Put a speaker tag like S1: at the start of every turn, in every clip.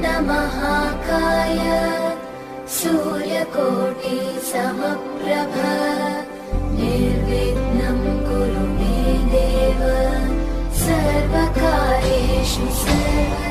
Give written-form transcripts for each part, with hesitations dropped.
S1: महाकाय सूर्यकोटि समप्रभ निर्विघ्नं कुरु मे देव सर्वकार्येषु सर्वदा।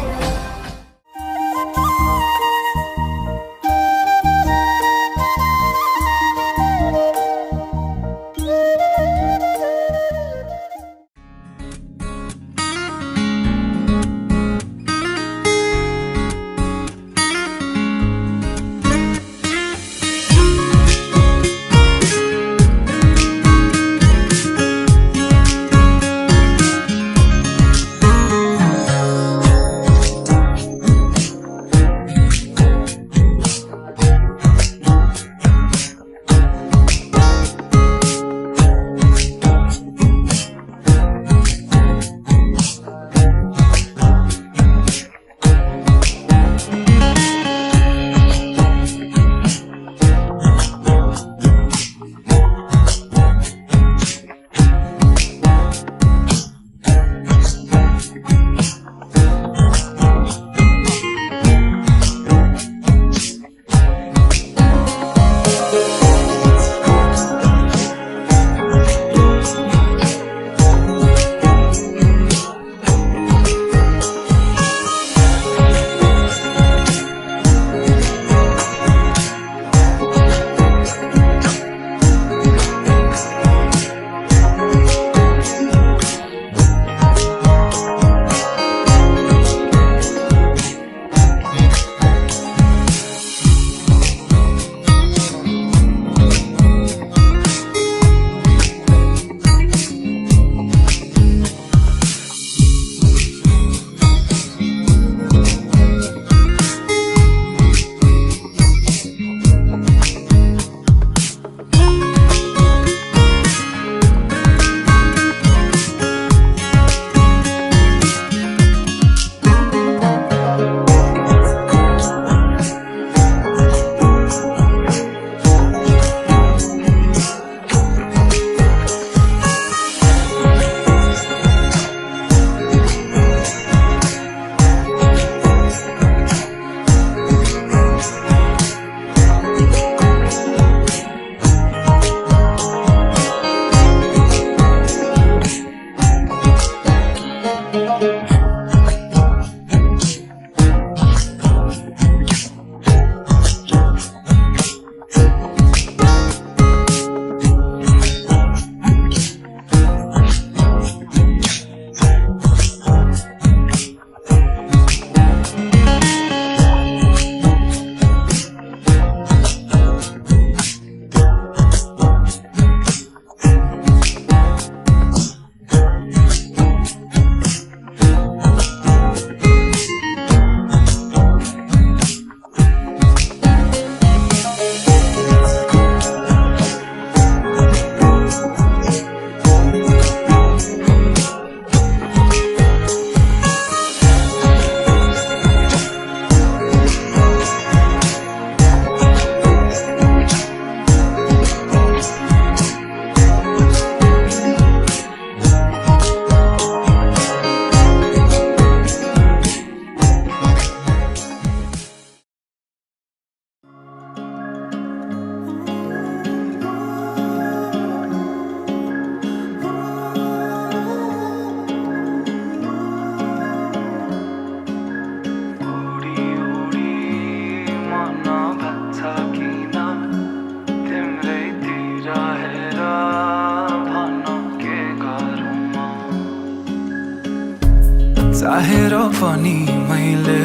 S2: चाहेर पनि मैले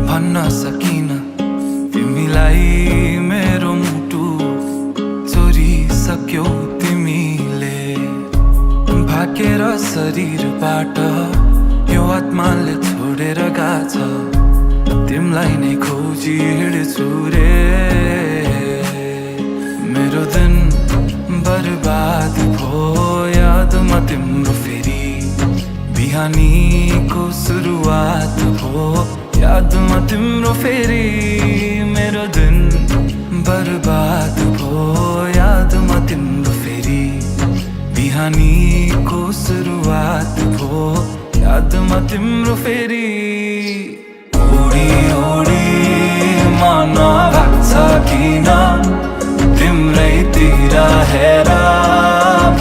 S2: भन्न सकिन तिमीलाई मेरो मुटु चोरिसक्यौ तिमीले भाकेर शरीरबाट यो आत्माले छोडेर गाछ तिमीलाई नै खोजी हिँड्छु रे मेरो दिन बर्बाद भो यादमा तिम्रो फेरि बिहानीको सुरुवात भो यादमा तिम्रो फेरि मेरो दिन बर्बाद भो यादमा तिम्रो फेरि बिहानीको सुरुवात भो यादमा तिम्रो फेरि उडी उडी मन भाग्छ किन तिम्रैतिर हेर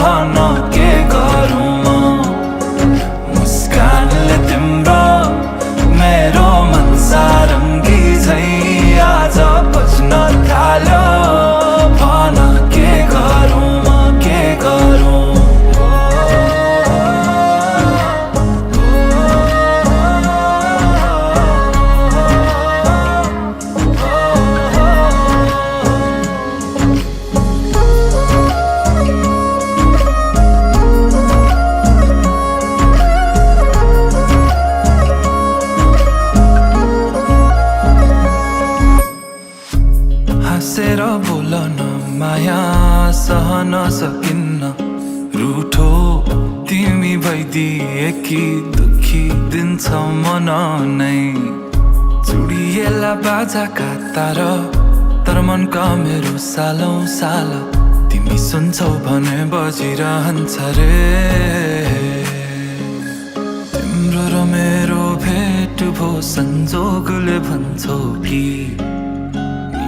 S2: भन के गरौँ म मुस्कानले तिम्रो मेरो मन सारङ्गी झै आज बज्न थाल्यो भन के गरौँ म के गरौँ हाँसेर बोलन माया सहन सकिन्न रूठो तिमी भइदिए कि दुखी दिन्छ मन नै चुडिएला बाजाका तार तर मनका मेरो सालौं साल तिमी सुन्छौ भने बजिरहन्छ रे तिम्रो र मेरो भेट भो संजोगले भन्छौ कि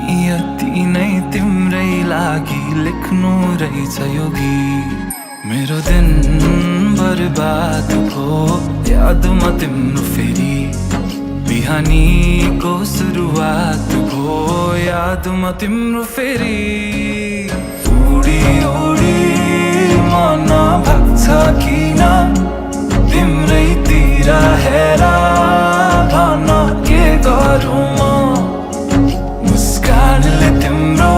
S2: नियति नै तिम्रै लागि लेख्नु रहेछ यो गीत मेरो दिन बर्बाद भो यादमा तिम्रो फेरि बिहानीको सुरुवात भो यादमा तिम्रो फेरि उडी उडी मन भाग्छ किन तिम्रैतिर हेर भन के गरौँ म मुस्कानले तिम्रो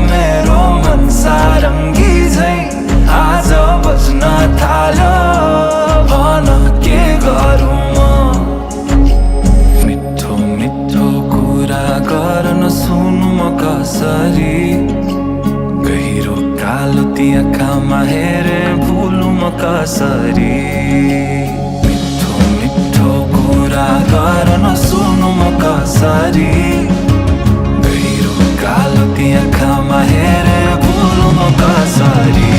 S2: मेरो मन सारङ्गी झै आज बज्न थाल्यो भन के गरौँ म मिठो मिठो कुरा गर्न सुनु म कसरी गहिरो कालो ती आँखामा हेरे भुलु म कसरी मिठो मिठो कुरा गर्न सुनु म कसरी कालो ती आँखामा हेरे भुलु म कसरी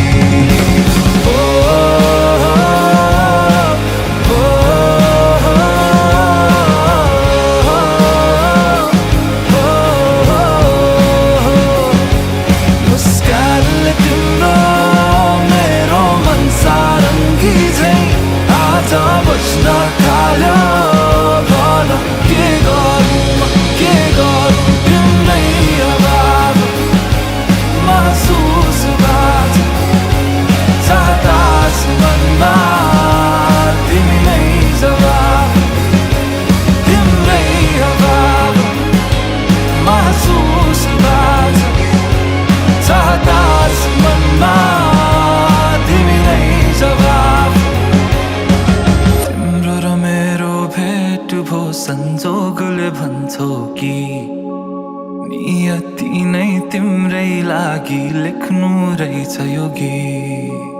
S2: मुस्कानले तिम्रो मेरो मन सारङ्गी झै आज बज्न थाल्यो भन के गरौँ के गरौँ तिम्रै अभाव महसुस बात चाहतास मनमा तिमी नै जवाब तिम्रै अभाव महसुस बात चाहतास मनमा तिमी नै जवाब तिम्रो र मेरो भेट भो संजोगले भन्छौ कि नियति नै तिम्रै लागि लेख्नु रहेछ यो गीत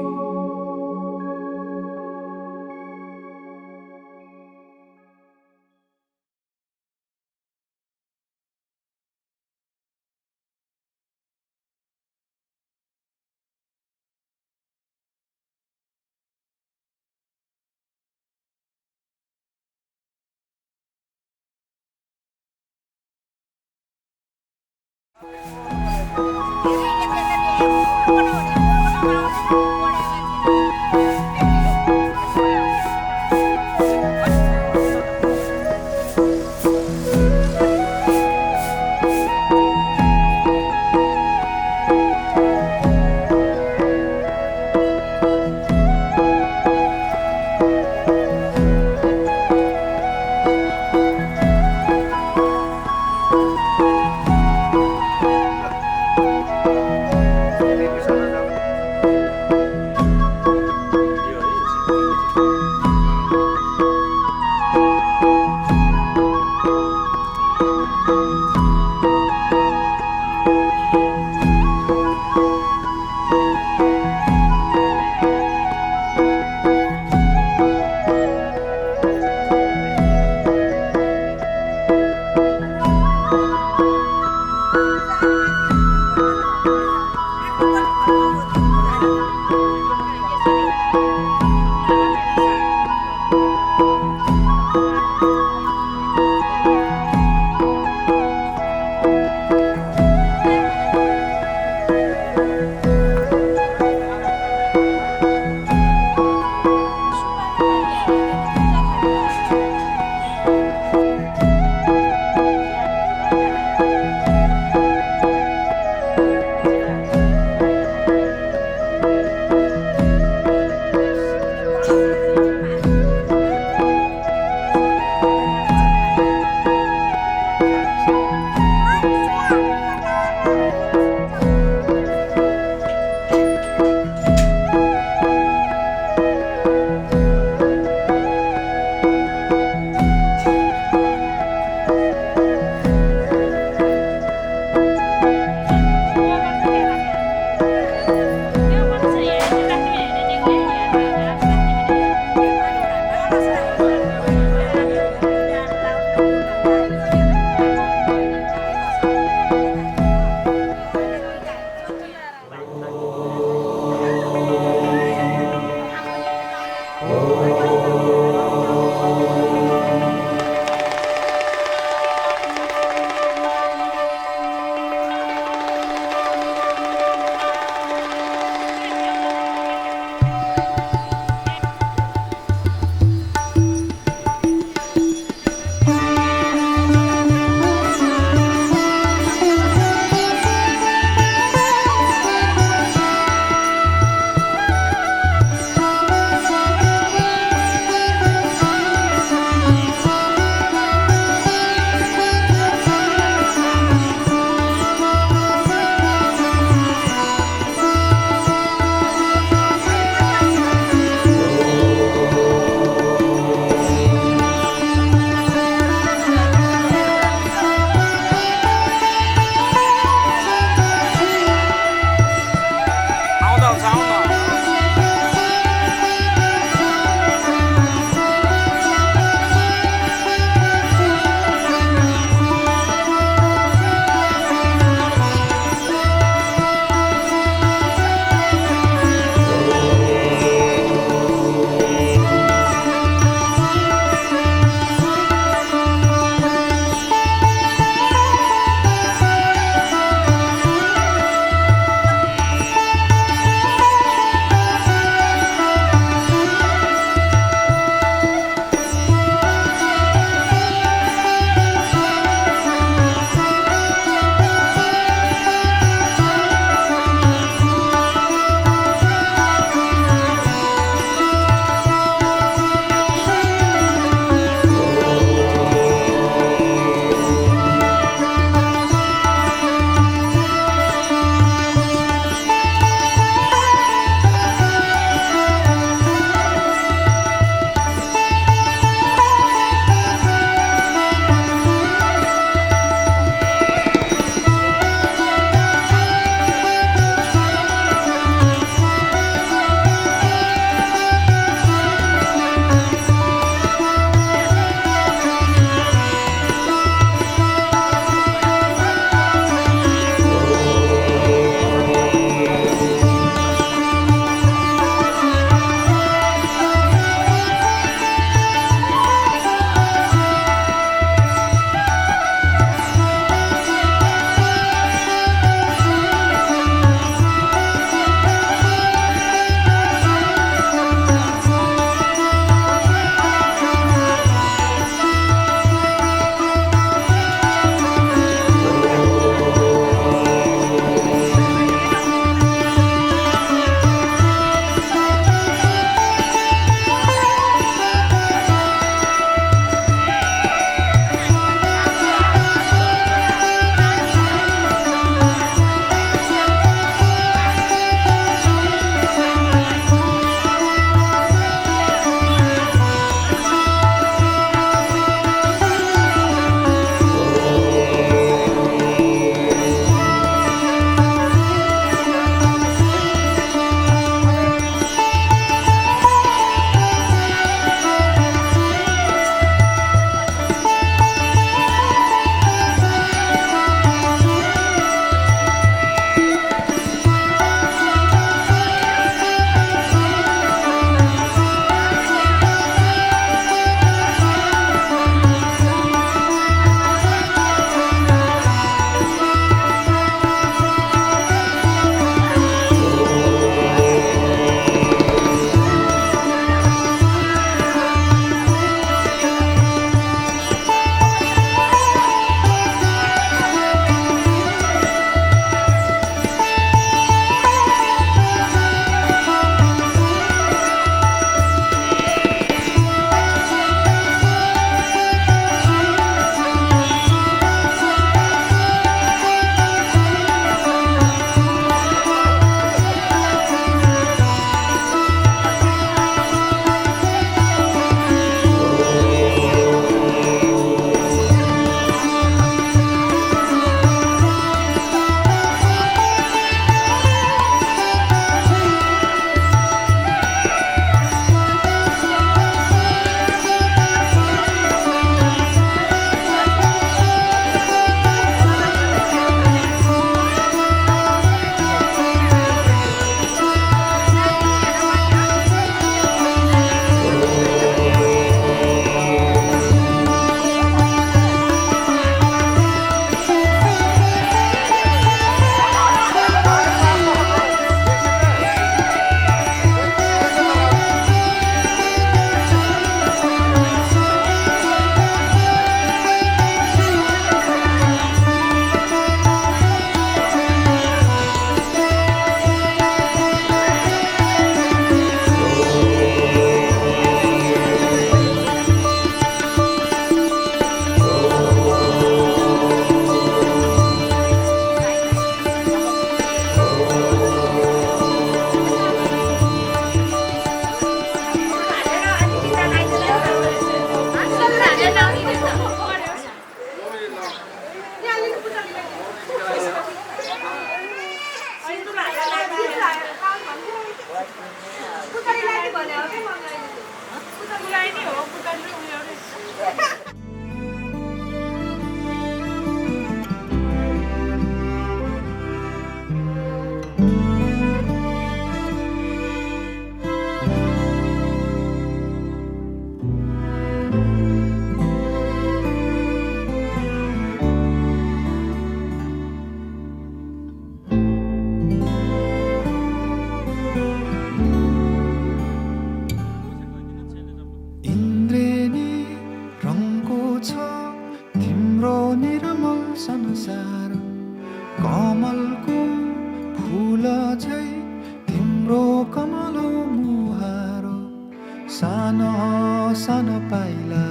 S3: सानो पाइला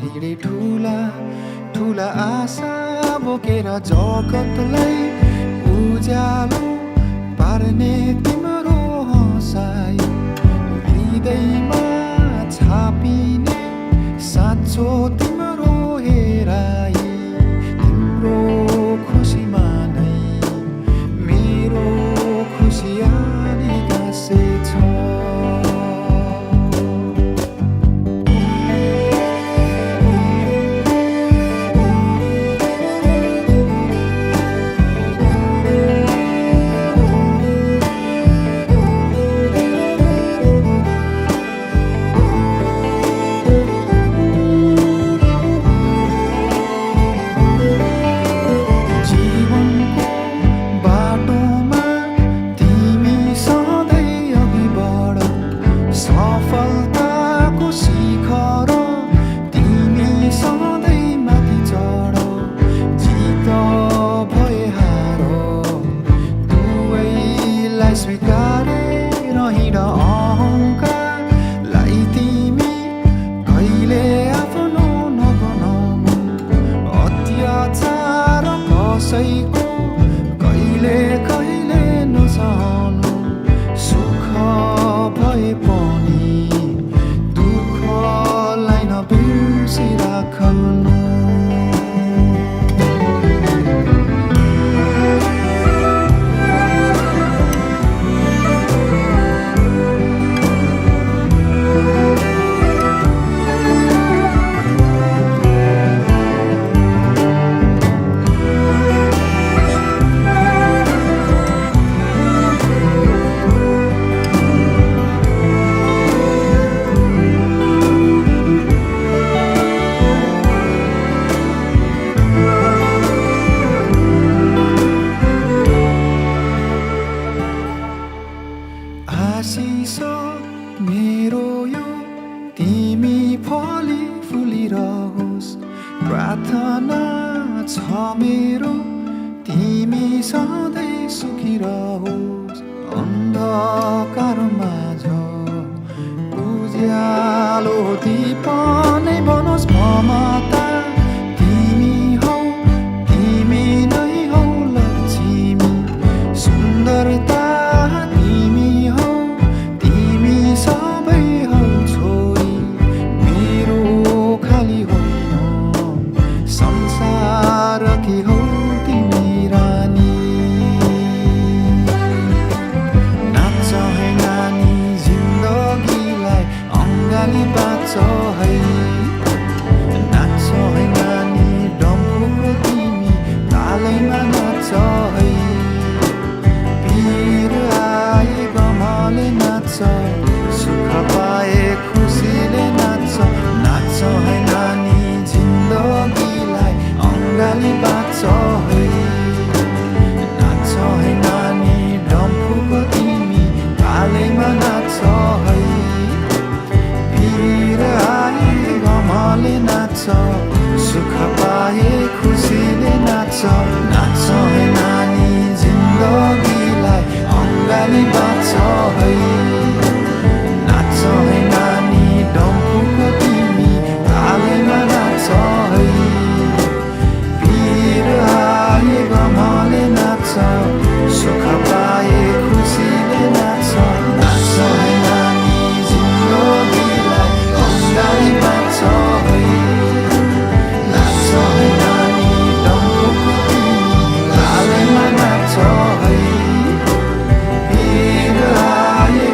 S3: हिँडे ठुला ठुला आशा बोकेर जगतलाई उज्यालो पार्ने तिम्रो हँसाइ हृदयमा छापिने साँचो तिम्रो हेराइ तिम्रो खुसीमा नै मेरो खुसी आनी गाँसेछ सफलताको शिखर तिमी सधैँ माथि चढ जित भए हार दुवैलाई स्वीकारेर हिँड अहङ्कारलाई तिमी कहिले आफ्नो नबनाउनु अत्याचार कसैको कहिले कहिले नसहनु सुख भए पनि दुःखलाई नबिर्सिराख्नु आशिष मेरो यो तिमी फली फुलिरहोस् प्रार्थना छ मेरो तिमी सधैँ सुखी रहोस् अन्धकार माझ उज्यालो दीप नै बनोस् ममता तिमी हौ तिमी नै हौ लक्ष्मी सुन्दरता संसारकी हौ तिमी रानी नाच है नानी जिन्दगीलाई अङ्गाली बाँच है नाच है नानी डम्फुको तिमी तालैमा नाच है पीर आए गमले नाच सुख पाए खुसीले नाच नाच है नानी जिन्दगीलाई अङ्गाली बाँच है नाच है नानी डम्फुको तिमी तालैमा नाच है पीर आए गमले नाच सुख पाए खुसीले नाच नाच है नानी जिन्दगीलाई अङ्गाली बाँच है नाच है नानी डम्फुको तिमी तालैमा नाच है पीर आए गमले नाच सुख पाए खुसीले नाच नाच है नानी जिन्दगीलाई अङ्गाली बाँच है नाच है नानी डम्फुको तिमी तालैमा नाच है पीर आए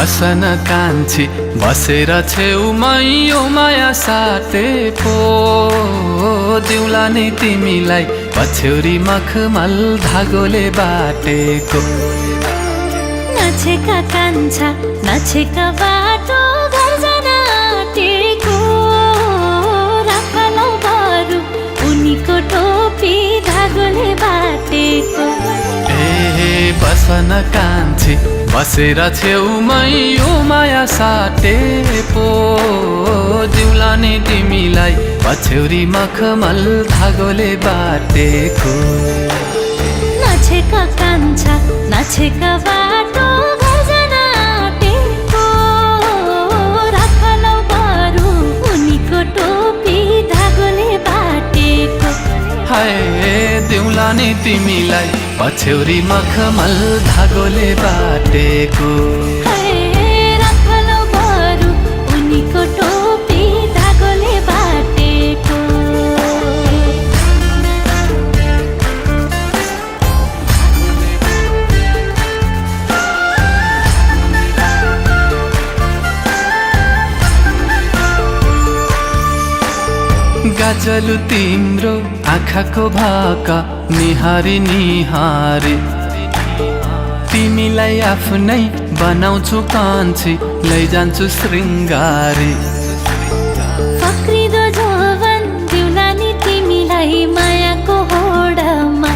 S2: बसन कान्छी बसेर छेउमै यो माया साटे पो दिउला नि तिमीलाई पछ्यौरी मखमल धागोले बाटेको
S4: नछेका कान्छा नछेका बाटो घर जान आँटेको राखलौ बरु उनीको टोपी धागोले बाटेको
S2: ए बसन कान्छी बसेर छेउमै यो माया साटे पो दिउला नि तिमीलाई पछ्यौरी मखमल धागोले बाटेको
S4: नछेका कान्छा नछेका बाटो घर जान आँटेको राखलौ बरु उनीको टोपी धागोले बाटेको
S2: हाय दिउला नि तिमीलाई पछ्यौरी मखमल धागोले बाटेको
S4: राखलौ बरु उनीको टोपी धागोले बाटेको
S2: गाजलु तिम्रो आँखाको भाका निहारी निहारी तिमीलाई आफ्नै बनाउँछु कान्छी लैजान्छु शृङ्गारी
S4: फक्रिदो जोवन दिउला नि तिमीलाई मायाको होडमा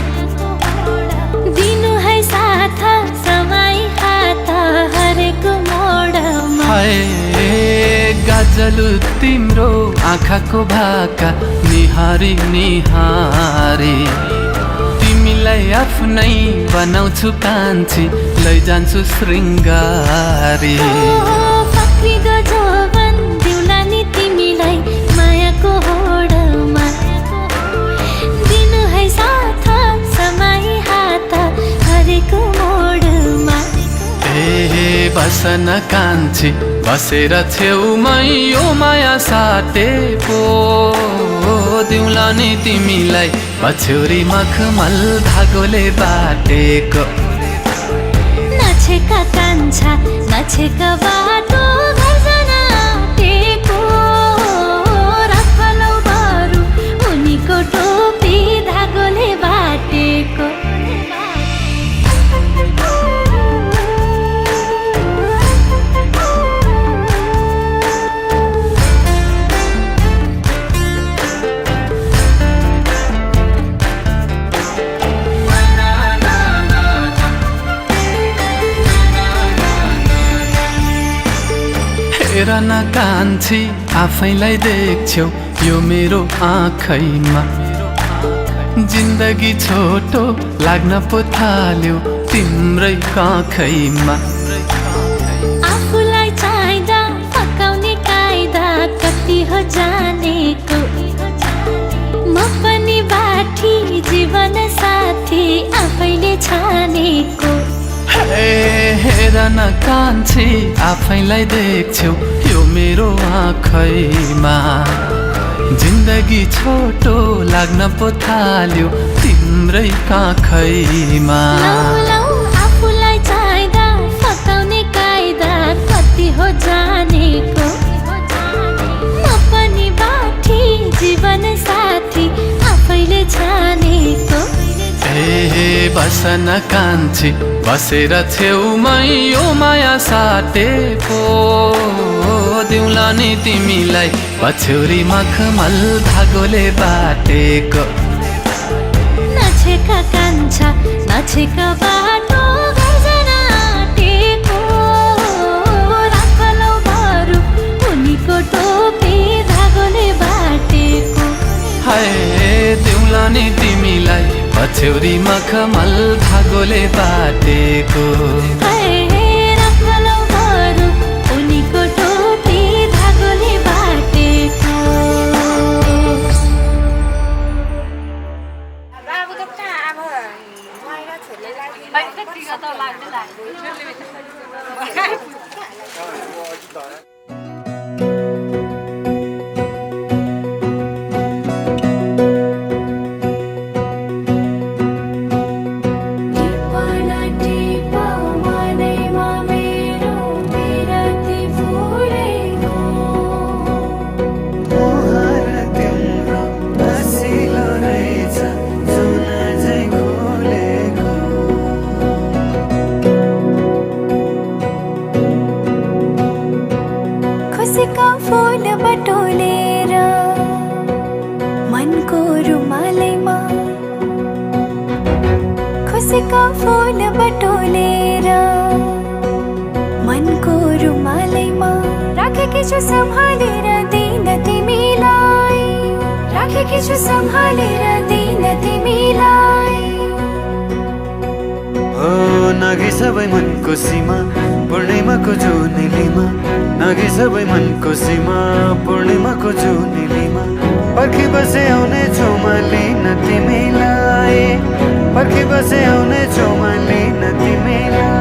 S4: दिनु है साथ समाई हात हरेको मोडमा
S2: हाय गाजलु तिम्रो आँखाको भाका निहारी निहारी तिमीलाई आफ्नै बनाउँछु कान्छी लैजान्छु शृङ्गारी
S4: फक्रिदो जोवन दिउला नि तिमीलाई मायाको होडमा दिनु है साथ समाई हात हरेको मोडमा
S2: ए बसन कान्छी बसेर छेउमै यो माया साटे पो दिउला नि तिमीलाई पछ्यौरी मखमल धागोले बाटेको
S4: नछेका कान्छा नछेका बाटो घर जान आँटेको राखलौ बरु उनीको टोपी धागोले बाटेको
S2: हेर न कान्छी आफैलाई देख्छौ यो मेरो आँखैमा जिन्दगी छोटो लाग्न पो थाल्यो तिम्रै काखैमा
S4: आफूलाई चाहिँदा पकाउने कायदा कति हो जानेको म पनि बाठी जीवन साथी आफैले छानेको
S2: हेर न कान्छी आफैलाई देख्छौ यो मेरो आँखैमा जिन्दगी छोटो लाग्न पो थाल्यो तिम्रै काखैमा
S4: लौ आफूलाई चाहिँदा फकाउने कायदा कति हो जानेको म पनि बाठी जीवन साथी आफैले छानेको
S2: ए बसन कान्छी बसेर छेउमै यो माया साटे पो दिउला नि तिमीलाई पछ्यौरी मखमल धागोले बाटेको
S4: नछेका कान्छा नछेका बाटो घर जान आँटेको राखलौ बरु उनीको टोपी धागोले बाटेको
S2: हाय दिउला नि तिमीलाई पछ्यौरी मखमल धागोले बाटेको
S4: राखलौ बरु उनीको टोपी धागोले बाटेको
S5: बाबु त कहाँ अब महिला छोरीलाई
S1: टिप्पण टिप्प मनैमा मेरो
S4: खुसीका फूल बटोलेर मनको रुमालैमा राखेकी छु सम्हालेर दिन तिमीलाई, राखेकी छु सम्हालेर दिन तिमीलाई।
S3: हो नागी सबै मनको सीमा पूर्णिमाको जुनेलीमा, नागी सबै मनको सीमा पूर्णिमाको जुनेलीमा। पर्खी बसे आउने छेउमा लिन तिमीलाई, पर्खी बसे आउने छेउमा लिन तिमीलाई।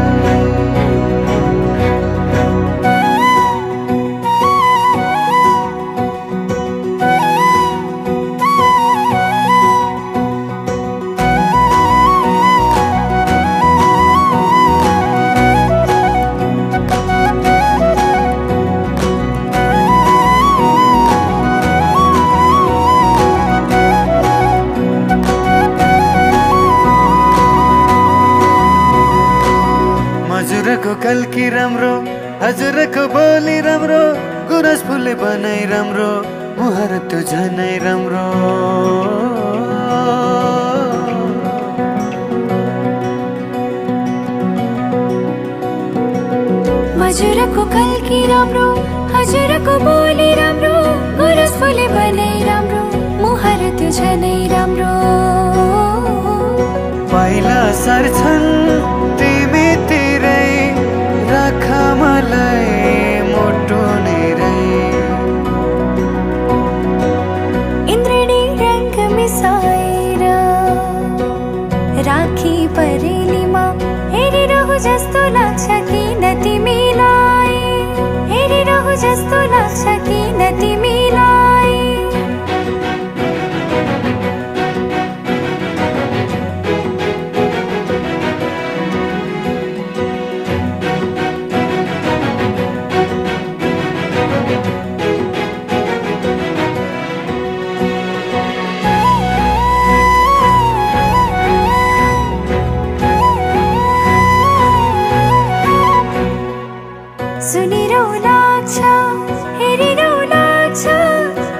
S3: हजुरको कल्की राम्रो, हजुरको बोली राम्रो, गुरस फुले बनाइ राम्रो, मुहार त्यो झनै राम्रो।
S4: हजुरको कल्की राम्रो, हजुरको बोली राम्रो, गुरस फुले बनाइ राम्रो, मुहार त्यो झनै राम्रो।
S3: पाइला सर्छन् तिमी तिरै, राख मलाई मोटो नेरै।
S4: इन्द्रणी रंग मिसाएर राखी परेलीमा हेरिरहु जस्तो लाग्छ किन तिमीलाई, हेरिरहु जस्तो लाग्छ किन तिमीलाई। सुनिरहु लाग्छ, हेरिरहु लाग्छ,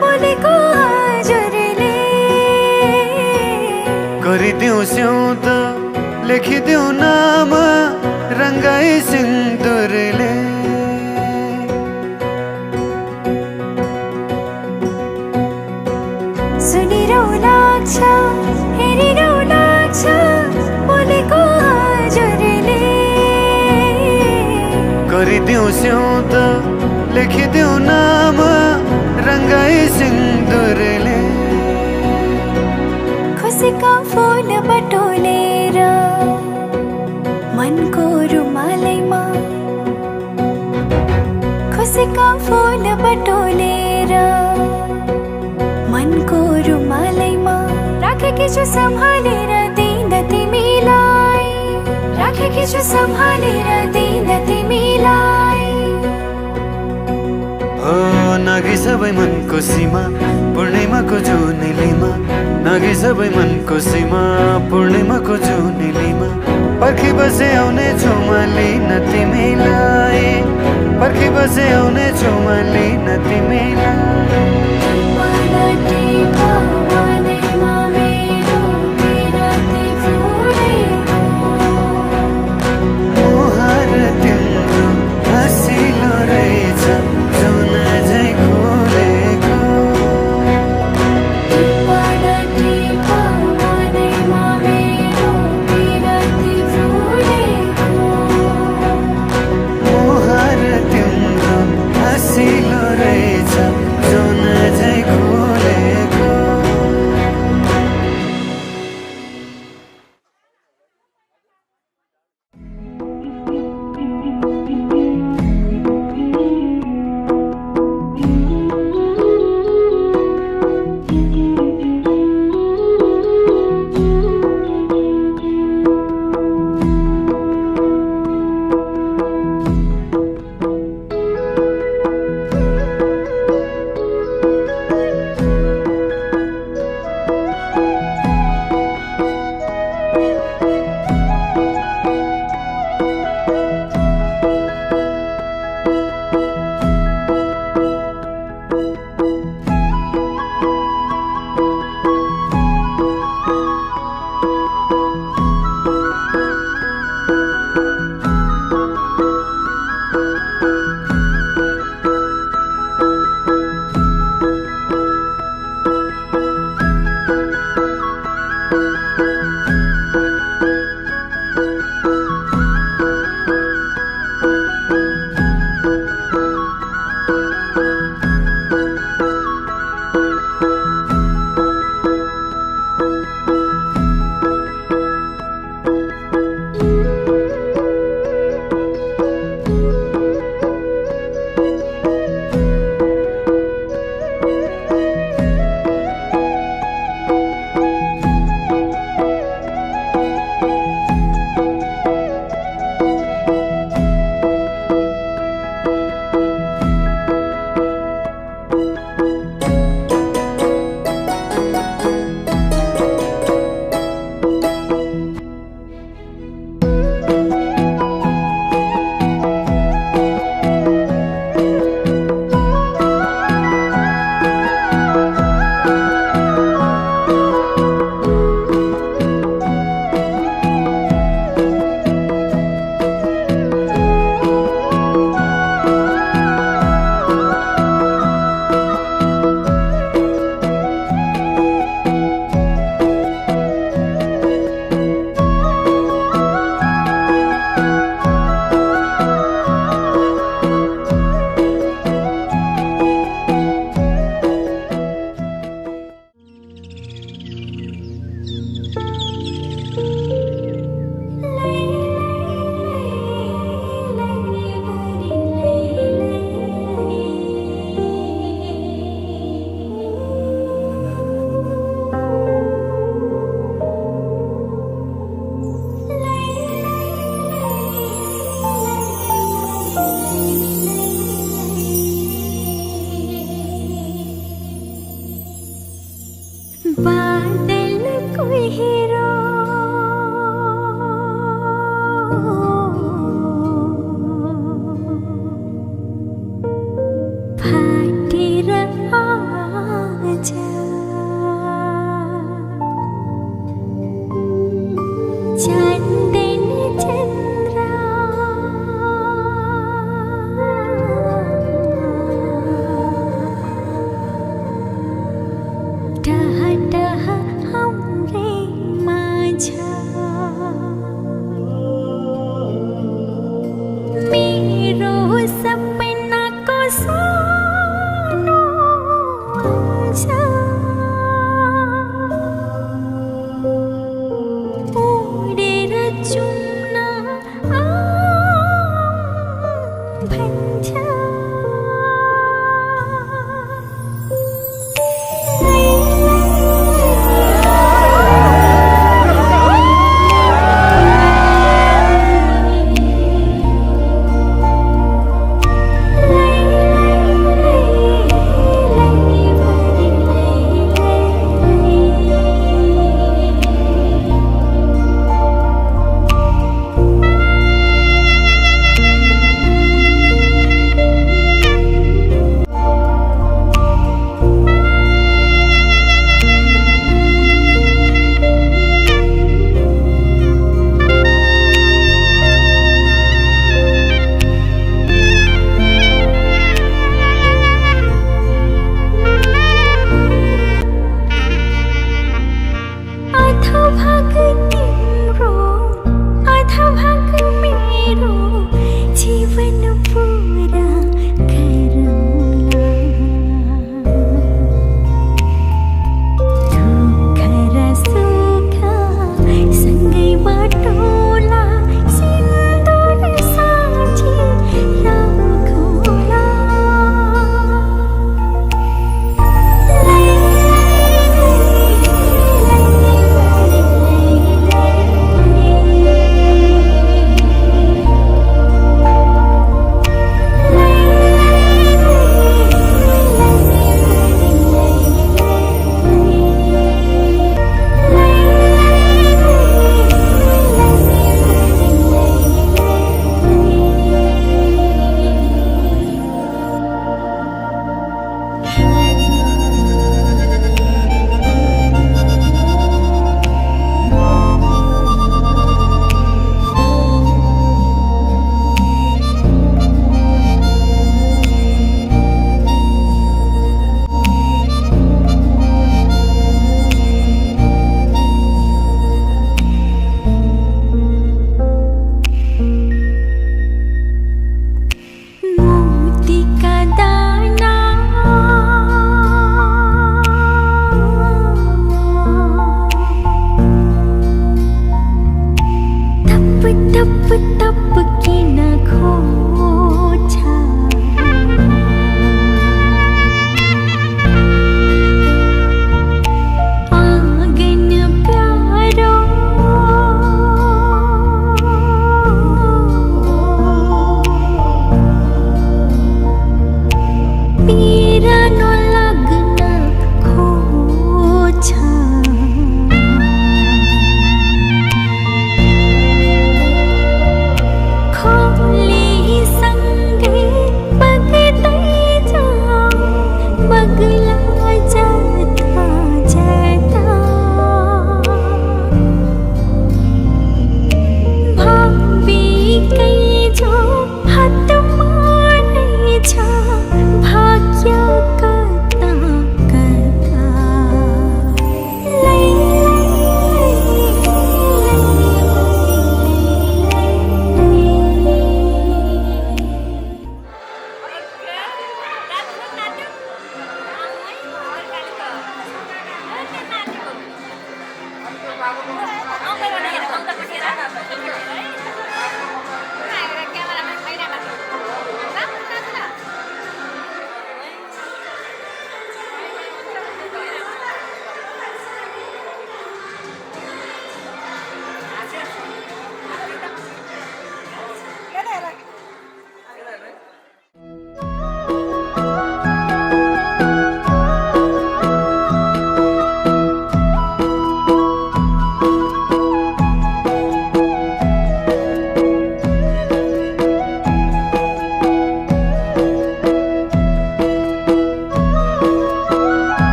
S4: बोलेको हजुरले।
S3: गरिदेऊ स्याउँद, लेखिदेऊ नाम, रङ्गाई सिन्दुरले।
S4: सुनिरहु लाग्छ, हेरिरहु लाग्छ, बोलेको हजुरले।
S3: गरिदेऊ स्याउँद, लेखिदेऊ नाम, रङ्गाई सिन्दुरले।
S4: खुसीका फूल बटोलेर मनको रुमालैमा, खुसीका फूल बटोलेर मनको रुमालैमा राखेकी छु सम्हालेर दिन तिमीलाई, राखेकी छु सम्हालेर दिन तिमीलाई।
S3: हो नागी सबै मनको सीमा पूर्णिमाको जुनेलीमा, नागी सबै मनको सीमा पूर्णिमाको जुनेलीमा। पर्खी बसे आउने छेउमा लिन तिमीलाई, पर्खी बसे आउने छेउमा लिन तिमीलाई। मुहार तिम्रो हँसिलो रहेछ, जुन झै खोलेको। मुहार तिम्रो हँसिलो रहेछ, जुन झै खोलेको।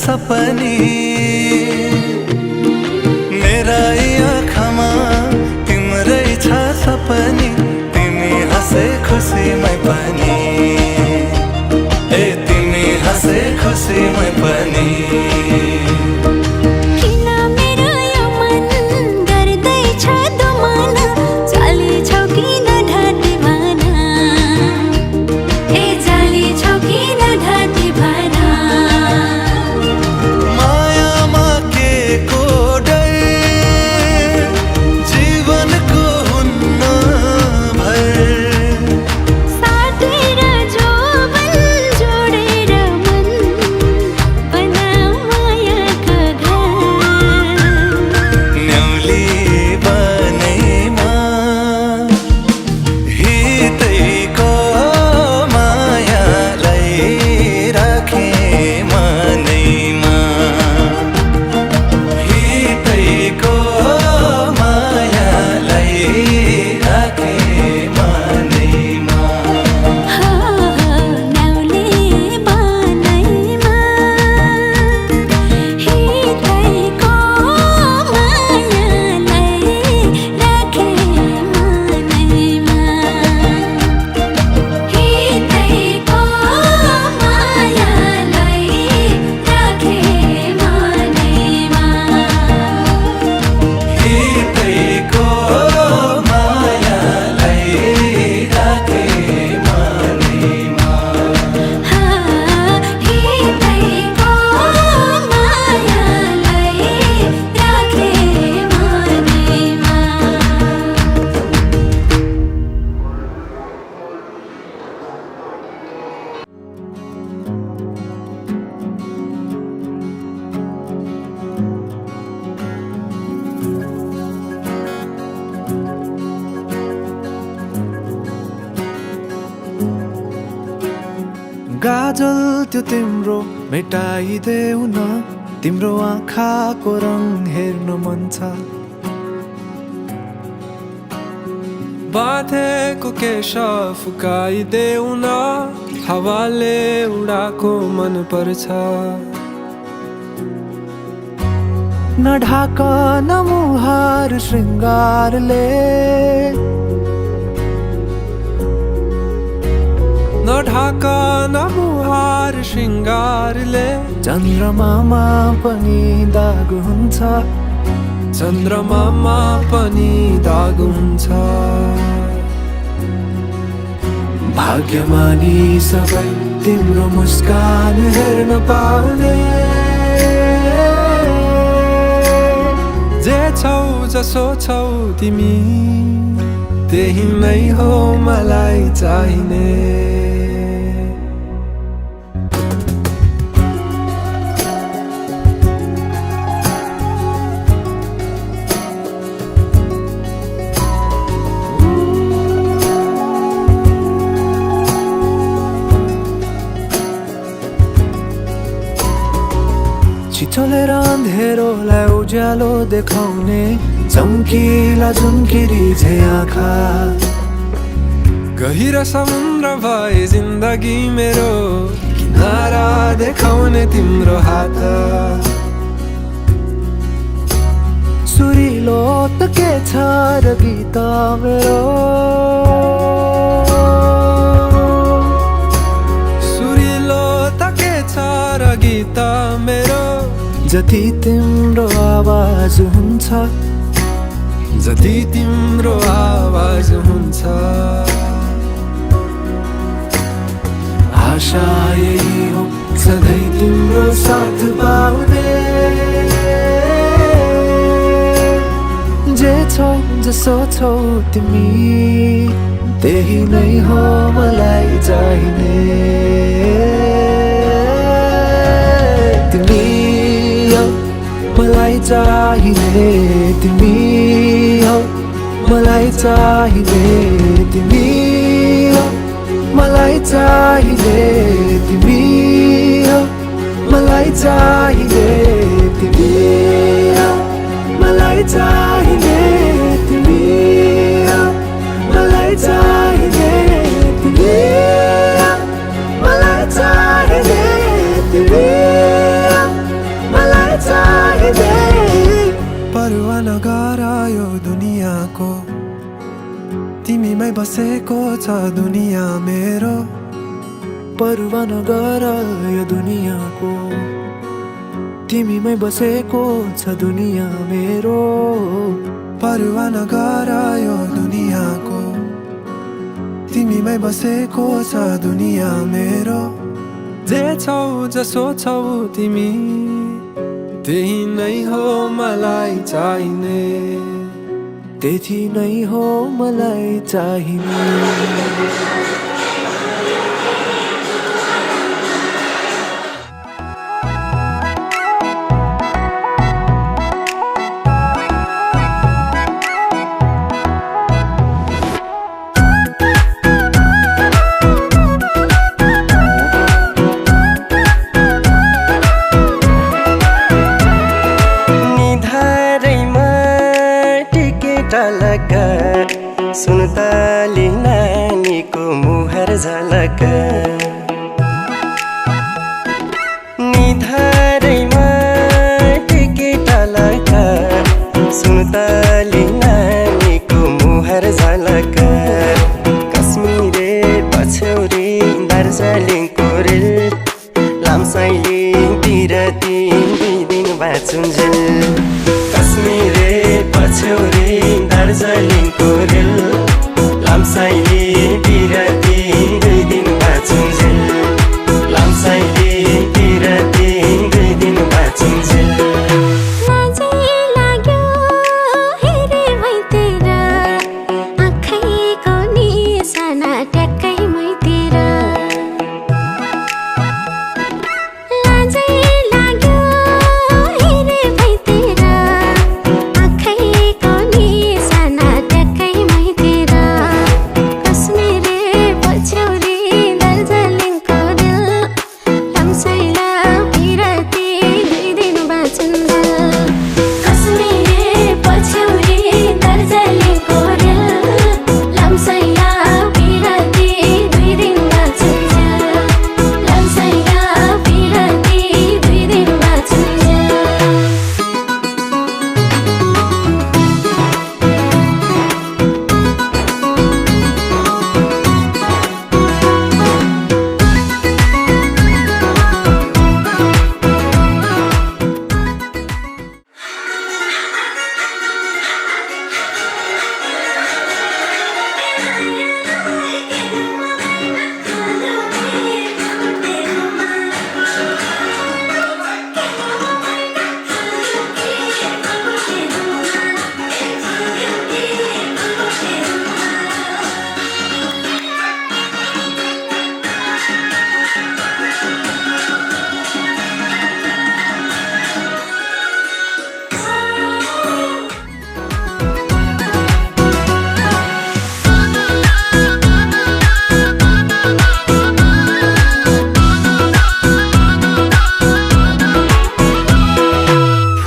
S2: सपनी मेरा आँखामा तिम्रै छ सपनी तिमी हँसे खुसीमै पनि ए तिमी हँसे खुसीमै पनि माया गाजल त्यो तिम्रो मेटाइदेऊ न तिम्रो आँखाको रङ हेर्न मन छ बाँधेको केश फुकाइदेऊ न हावाले उडाको मन पर्छ नढाक न मुहार श्रृङ्गारले नढाक न मुहार श्रृङ्गारले चन्द्रमामा पनि दाग हुन्छ चन्द्रमामा पनि दाग हुन्छ भाग्यमानी सबै तिम्रो मुस्कान हेर्न पाउने जे छौ जसो छौ तिमी त्यही नै हो मलाई चाहिने चलेर अँधेरोलाई उज्यालो देखाउने चम्किला झुम्किरी झे आँखा गहिरो समुद्र भए जिन्दगी मेरो किनारा देखाउने तिम्रो हात सुरिलो त के छ र गीत मेरो सुरिलो त के छ र गीत मेरो जति तिम्रो आवाज हुन्छ जति तिम्रो आवाज हुन्छ आशा यही हो सधैँ तिम्रो साथ पाउने जे छौ जसो छौ तिमी त्यही नै हो मलाई चाहिने तिमी मलाई चाहिने तिमी हो मलाई चाहिने तिमी हो मलाई चाहिने तिमी हो मलाई चाहिने तिमी हो मलाई चाहिने तिमी हो मलाई चाहिने तिमी हो मलाई चाहिने तिमी परवा नगर यो दुनियाँको तिमीमै बसेको छ दुनियाँ मेरो परवा नगर यो दुनियाँको तिमीमै बसेको छ दुनियाँ मेरो परवा नगर यो दुनियाँको तिमीमै बसेको छ दुनियाँ मेरो जे छौ जसो छौ तिमी त्यही नै हो मलाई चाहिने त्यही नै हो मलाई चाहिने
S6: सुनताली नानीको मुहार झलक निधारैमा टिकेट लगा सुनताली नानीको मुहार झलक कश्मीरे पछौरी दार्जिलिङको रेल लामसाइली बिरती 2 दिन बाँचुन्जेल कश्मीरे पछौरी दार्जिलिङको रेल लामसाइली बिरती 2 दिन बाँचुन्जेल लामसाइली बिरती 2 दिन बाँचुन्जेल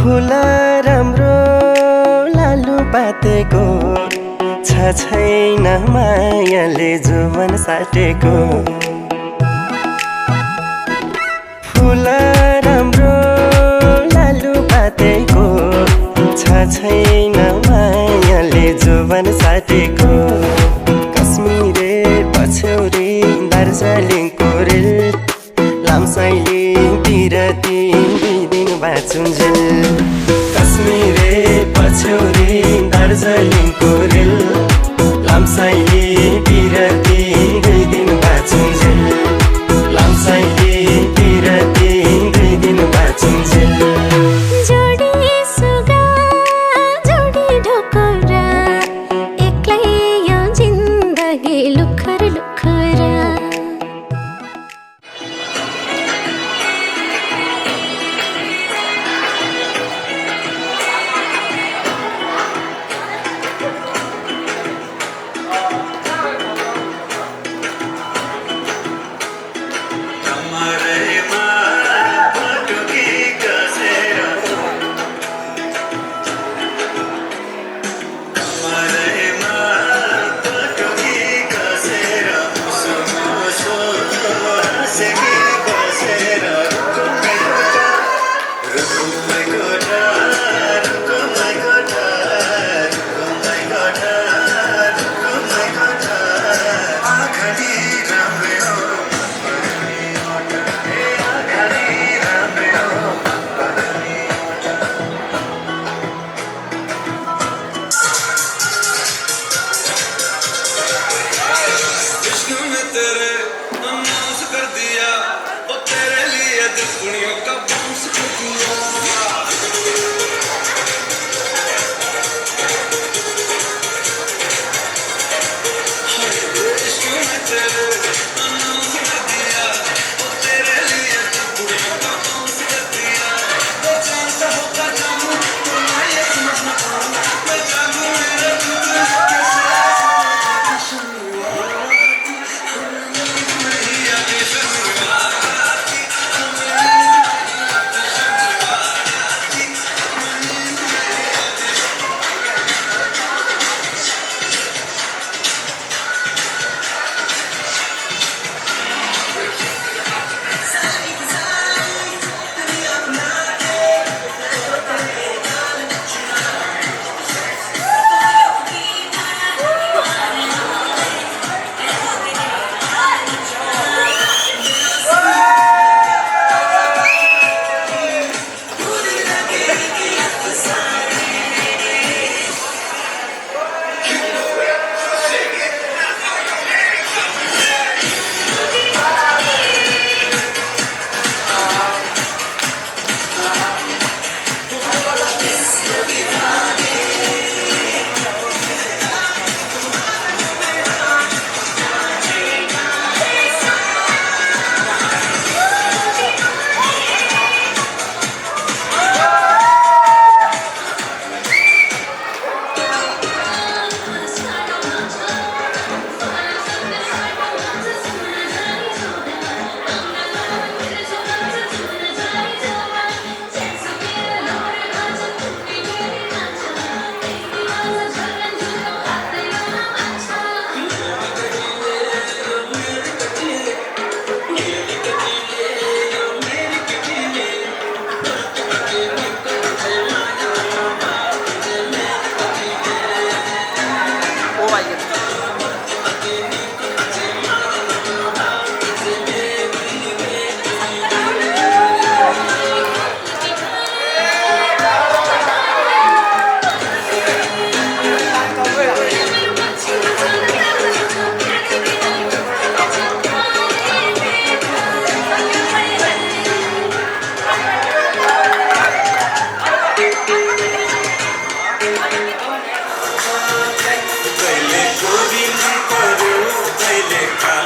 S6: फुल राम्रो लालु पातेको छ छैन मायाले जुवन साटेको फुल राम्रो लालु पातेको छ छैन मायाले जुवन साटेको कश्मीरे पछ्यौरी दार्जिलिङको रेल लामसाइली बिरती 2 दिन बाँचुन्जेल कश्मीरे पछ्यौरी दार्जिलिङको रेल लामसाइली बिरती 2 दिन बाँचुन्जेल लामसाइली बिरती 2 दिन बाँचुन्जेल
S4: जोडी सुगा जोडी ढोकरा एक्लै यो जिन्दगी लुखर लुखरा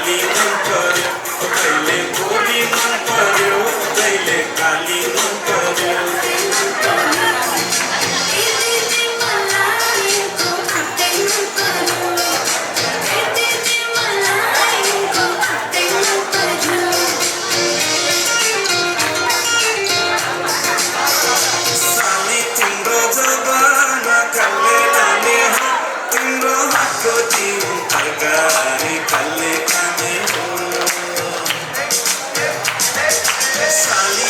S7: काली मन पर्यो कहिले गोरी मन पर्यो कहिले काली मन पर्यो साली तिम्रो जवाना कल्ले लाने हो तिम्रो हातको जीव अगाडि कल्ले खाने हो साली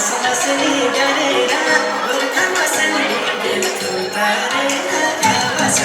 S6: लसलसै गरेर गोर्खामा सन्डे बेल थुपारेर आवाज